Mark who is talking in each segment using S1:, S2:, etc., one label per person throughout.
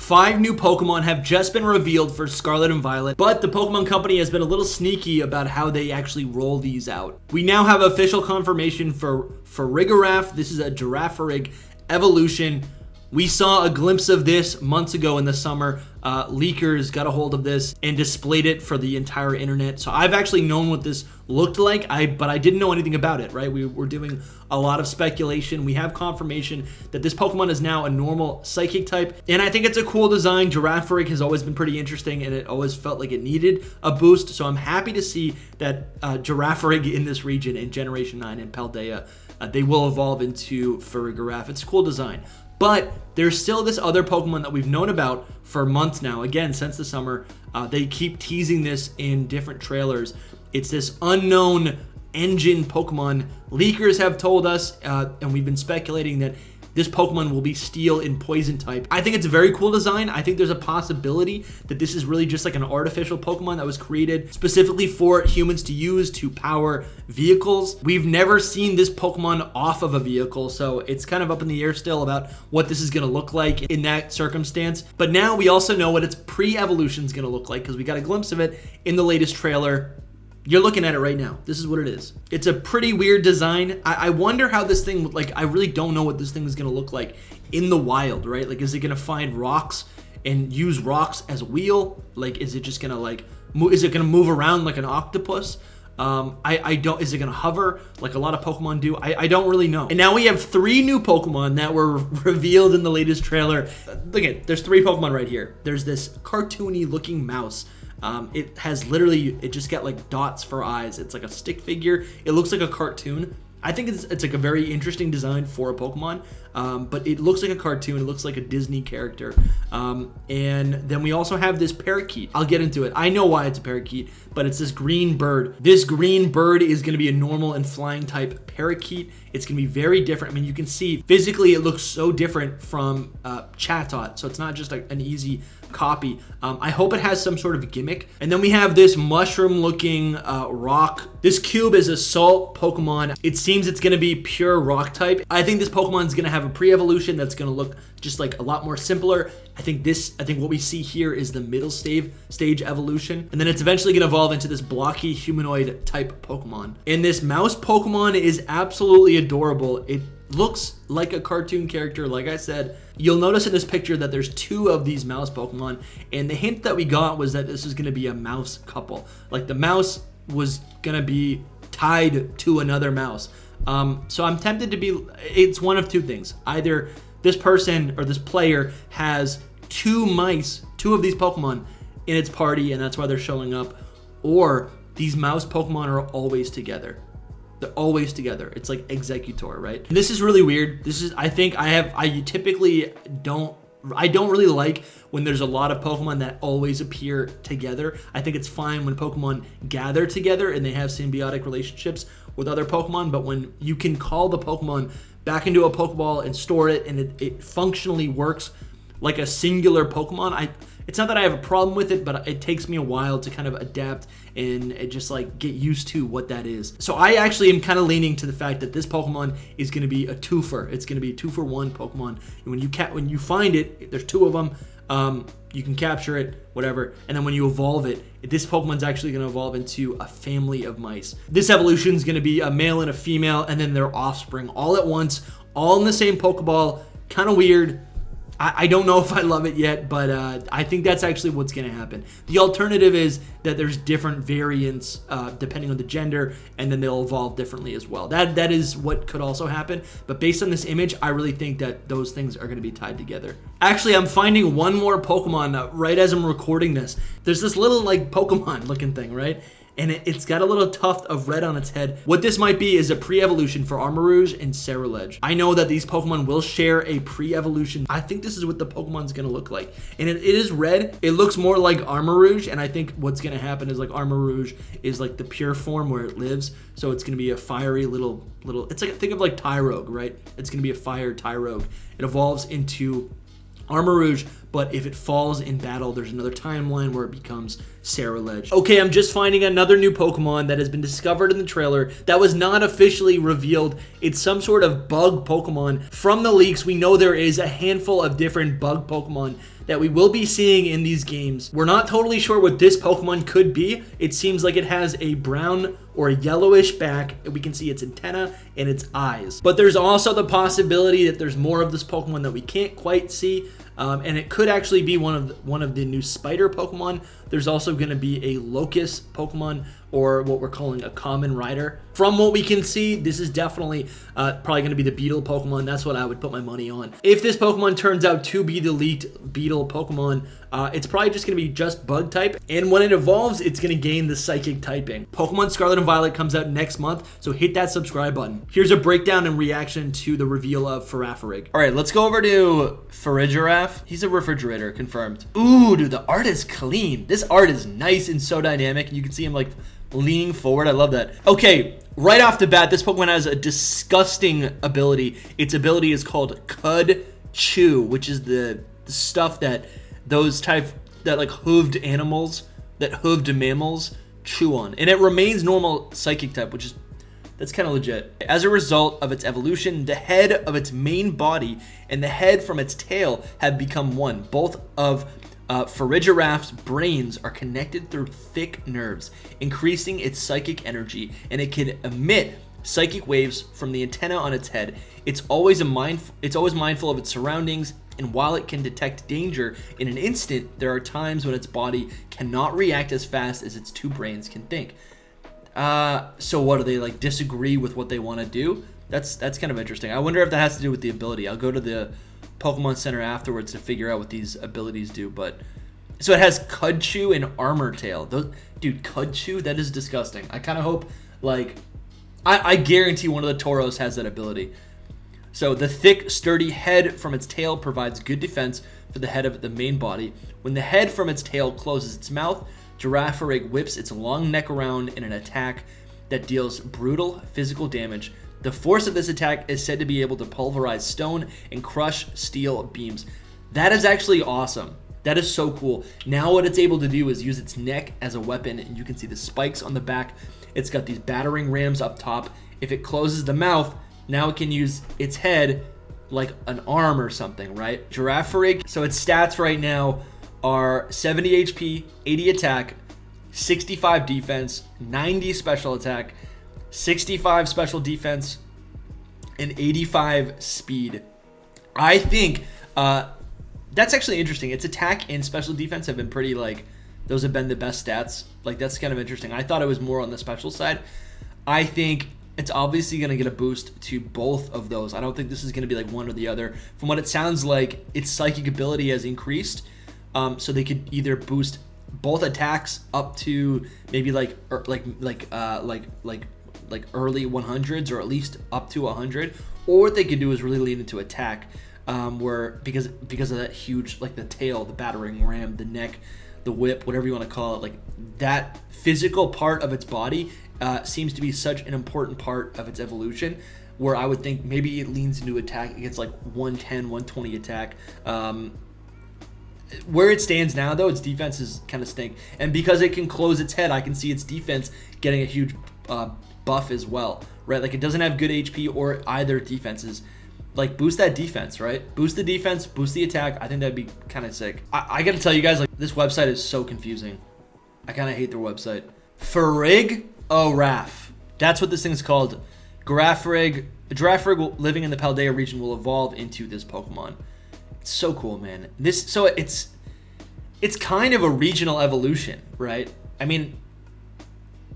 S1: 5 new Pokemon have just been revealed for Scarlet and Violet, but the Pokemon Company has been a little sneaky about how they actually roll these out. We now have official confirmation for Farigiraf. This is a Girafarig evolution. We saw a glimpse of this months ago in the summer. Leakers got a hold of this and displayed it for the entire internet. So I've actually known what this looked like, but I didn't know anything about it, right? We were doing a lot of speculation. We have confirmation that this Pokemon is now a normal Psychic type, and I think it's a cool design. Girafarig has always been pretty interesting, and it always felt like it needed a boost. So I'm happy to see that Girafarig in this region in Generation 9 in Paldea, they will evolve into Farigiraf. It's a cool design. But there's still this other Pokemon that we've known about for months now. Again, since the summer, they keep teasing this in different trailers. It's this unknown engine Pokemon. Leakers have told us, and we've been speculating that this Pokemon will be Steel and Poison type. I think it's a very cool design. I think there's a possibility that this is really just like an artificial Pokemon that was created specifically for humans to use to power vehicles. We've never seen this Pokemon off of a vehicle, so it's kind of up in the air still about what this is going to look like in that circumstance. But now we also know what its pre-evolution is going to look like because we got a glimpse of it in the latest trailer. You're looking at it right now. This is what it is. It's a pretty weird design. I wonder how this thing, like, I really don't know what this thing is going to look like in the wild, right? Like, is it going to find rocks and use rocks as a wheel? Like, is it just going to, like, is it going to move around like an octopus? Is it going to hover like a lot of Pokemon do? I don't really know. And now we have 3 new Pokemon that were revealed in the latest trailer. Look at, there's 3 Pokemon right here. There's this cartoony looking mouse. It has literally, it just got like dots for eyes. It's like a stick figure. It looks like a cartoon. I think it's like a very interesting design for a Pokemon, but it looks like a cartoon. It looks like a Disney character. And then we also have this parakeet. I'll get into it. I know why it's a parakeet, but it's this green bird. This green bird is going to be a normal and flying type parakeet. It's going to be very different. I mean, you can see physically it looks so different from Chatot, so it's not just an easy copy. I hope it has some sort of gimmick. And then we have this mushroom looking rock. This cube is a salt Pokemon. It seems it's going to be pure rock type. I think this Pokemon is going to have a pre-evolution that's going to look just like a lot more simpler. I think what we see here is the middle stage evolution. And then it's eventually going to evolve into this blocky humanoid type Pokemon. And this mouse Pokemon is absolutely adorable. It looks like a cartoon character, like I said. You'll notice in this picture that there's 2 of these mouse Pokemon, and the hint that we got was that this is going to be a mouse couple. Like the mouse was going to be tied to another mouse. So I'm tempted to be, it's one of 2 things. Either this person or this player has 2 mice, 2 of these Pokemon in its party, and that's why they're showing up, or these mouse Pokemon are always together. They're always together. It's like Executor, right? And this is really weird. This is, I think I typically don't really like when there's a lot of Pokemon that always appear together. I think it's fine when Pokemon gather together and they have symbiotic relationships with other Pokemon, but when you can call the Pokemon back into a Pokeball and store it and it functionally works like a singular Pokemon, it's not that I have a problem with it, but it takes me a while to kind of adapt and just like get used to what that is. So I actually am kind of leaning to the fact that this Pokemon is going to be a twofer. It's going to be a 2-for-1 Pokemon. And when you find it, there's 2 of them. You can capture it, whatever. And then when you evolve it, this Pokemon's actually going to evolve into a family of mice. This evolution is going to be a male and a female, and then their offspring all at once, all in the same Pokeball. Kind of weird. I don't know if I love it yet, but I think that's actually what's going to happen. The alternative is that there's different variants depending on the gender, and then they'll evolve differently as well. That is what could also happen. But based on this image, I really think that those things are going to be tied together. Actually, I'm finding one more Pokemon right as I'm recording this. There's this little like Pokemon looking thing, right? And it's got a little tuft of red on its head. What this might be is a pre-evolution for Armarouge and Ceruledge. I know that these Pokemon will share a pre-evolution. I think this is what the Pokemon's gonna look like. And it is red. It looks more like Armarouge, and I think what's gonna happen is like Armarouge is like the pure form where it lives. So it's gonna be a fiery little, it's like, think of like Tyrogue, right? It's gonna be a fire Tyrogue. It evolves into Armarouge, but if it falls in battle, there's another timeline where it becomes Ceruledge. Okay, I'm just finding another new Pokemon that has been discovered in the trailer that was not officially revealed. It's some sort of bug Pokemon. From the leaks, we know there is a handful of different bug Pokemon that we will be seeing in these games. We're not totally sure what this Pokemon could be. It seems like it has a brown or a yellowish back. We can see its antenna and its eyes. But there's also the possibility that there's more of this Pokemon that we can't quite see. And it could actually be one of the new spider Pokemon. There's also going to be a locust Pokemon, or what we're calling a common rider. From what we can see, this is definitely probably going to be the beetle Pokemon. That's what I would put my money on. If this Pokemon turns out to be the elite beetle Pokemon, it's probably just going to be just bug type. And when it evolves, it's going to gain the psychic typing. Pokemon Scarlet and Violet comes out next month, so hit that subscribe button. Here's a breakdown and reaction to the reveal of Farigiraf. All right, let's go over to Farigiraf. He's a refrigerator, confirmed. Ooh, dude, the art is clean. This art is nice and so dynamic. You can see him like leaning forward. I love that. Okay, right off the bat, this Pokemon has a disgusting ability. Its ability is called Cud Chew, which is the stuff that like hooved animals, that hooved mammals chew on. And it remains normal psychic type, which is, that's kind of legit. As a result of its evolution, the head of its main body and the head from its tail have become one. Both of Farigiraf's brains are connected through thick nerves, increasing its psychic energy, and it can emit psychic waves from the antenna on its head. It's always mindful of its surroundings, and while it can detect danger in an instant, there are times when its body cannot react as fast as its two brains can think. So what, do they like disagree with what they want to do? That's kind of interesting. I wonder if that has to do with the ability. I'll go to the Pokemon Center afterwards to figure out what these abilities do. But so it has Cud Chew and Armor Tail. Dude, Cud Chew, that is disgusting. I kind of hope, like, I guarantee one of the Tauros has that ability. So the thick, sturdy head from its tail provides good defense for the head of the main body. When the head from its tail closes its mouth, Girafarig whips its long neck around in an attack that deals brutal physical damage. The force of this attack is said to be able to pulverize stone and crush steel beams. That is actually awesome. That is so cool. Now what it's able to do is use its neck as a weapon, and you can see the spikes on the back. It's got these battering rams up top. If it closes the mouth, now it can use its head like an arm or something, right? Girafarig, so its stats right now are 70 HP, 80 attack, 65 defense, 90 special attack, 65 special defense, and 85 speed. I think that's actually interesting. Its attack and special defense have been pretty, like, those have been the best stats. Like, that's kind of interesting. I thought it was more on the special side. I think it's obviously going to get a boost to both of those. I don't think this is going to be like one or the other. From what it sounds like, its psychic ability has increased. So they could either boost both attacks up to maybe like early 100s, or at least up to 100, or what they could do is really lean into attack, where because of that huge, like the tail, the battering ram, the neck, the whip, whatever you want to call it, like that physical part of its body seems to be such an important part of its evolution, where I would think maybe it leans into attack against like 110, 120 attack. Where it stands now, though, its defense is kind of stink. And because it can close its head, I can see its defense getting a huge buff as well, right? Like, it doesn't have good HP or either defenses. Like, boost that defense, right? Boost the defense, boost the attack. I think that'd be kind of sick. I gotta tell you guys, like, this website is so confusing. I kind of hate their website. Farigiraf. That's what this thing's called. Girafarig living in the Paldea region will evolve into this Pokemon. So cool, man. It's kind of a regional evolution, right? I mean,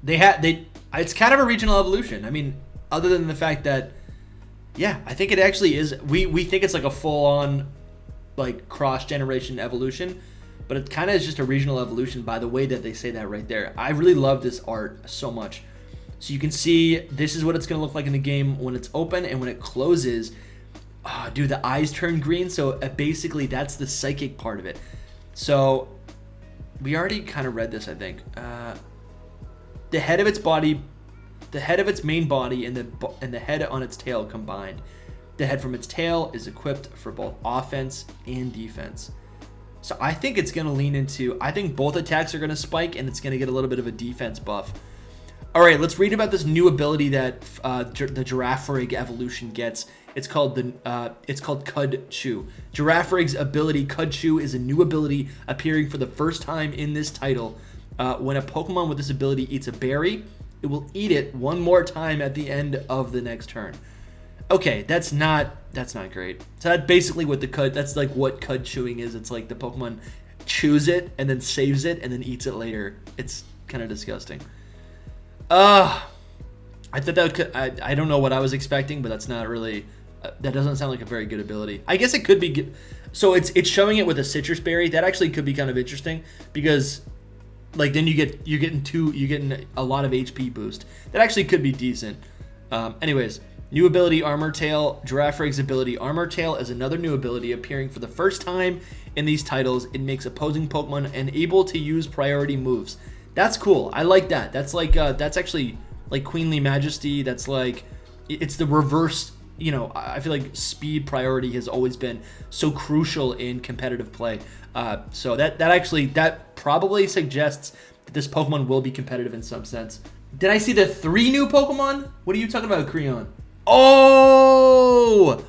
S1: it's kind of a regional evolution. I mean, other than the fact that, yeah, I think it actually is. We think it's like a full-on, like, cross-generation evolution, but it kind of is just a regional evolution by the way that they say that right there. I really love this art so much. So you can see this is what it's going to look like in the game when it's open, and when it closes, oh, dude, the eyes turn green. So basically that's the psychic part of it. So we already kind of read this, I think. The head of its body, the head of its main body, and the head on its tail combined. The head from its tail is equipped for both offense and defense. So I think it's going to lean into, I think both attacks are going to spike, and it's going to get a little bit of a defense buff. All right, let's read about this new ability that the Girafarig evolution gets. It's called Cud Chew. Girafarig's ability, Cud Chew, is a new ability appearing for the first time in this title. When a Pokemon with this ability eats a berry, it will eat it one more time at the end of the next turn. Okay, that's not great. So that's basically what that's like what Cud Chewing is. It's like the Pokemon chews it and then saves it and then eats it later. It's kind of disgusting. I thought that could, I don't know what I was expecting, but that's not really, that doesn't sound like a very good ability. I guess it could be, so it's showing it with a citrus berry. That actually could be kind of interesting because like then you're getting a lot of HP boost. That actually could be decent. Anyways, new ability Armor Tail. Girafarig's ability Armor Tail is another new ability appearing for the first time in these titles. It makes opposing Pokemon unable to use priority moves. That's cool. I like that. That's like that's actually like Queenly Majesty. That's like it's the reverse. You know, I feel like speed priority has always been so crucial in competitive play. So that probably suggests that this Pokemon will be competitive in some sense. Did I see the 3 new Pokemon? What are you talking about, Creon? Oh!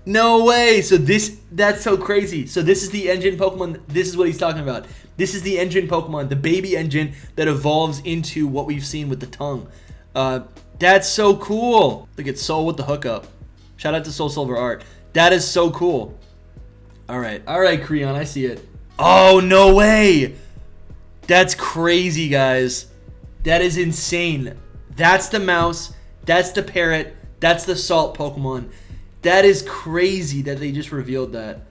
S1: No way. So that's so crazy. So this is the engine Pokemon. This is what he's talking about. This is the engine Pokemon, the baby engine that evolves into what we've seen with the tongue. That's so cool. Look at Soul with the hookup. Shout out to Soul Silver Art. That is so cool. All right, Creon, I see it. Oh, no way. That's crazy, guys. That is insane. That's the mouse. That's the parrot. That's the salt Pokemon. That is crazy that they just revealed that.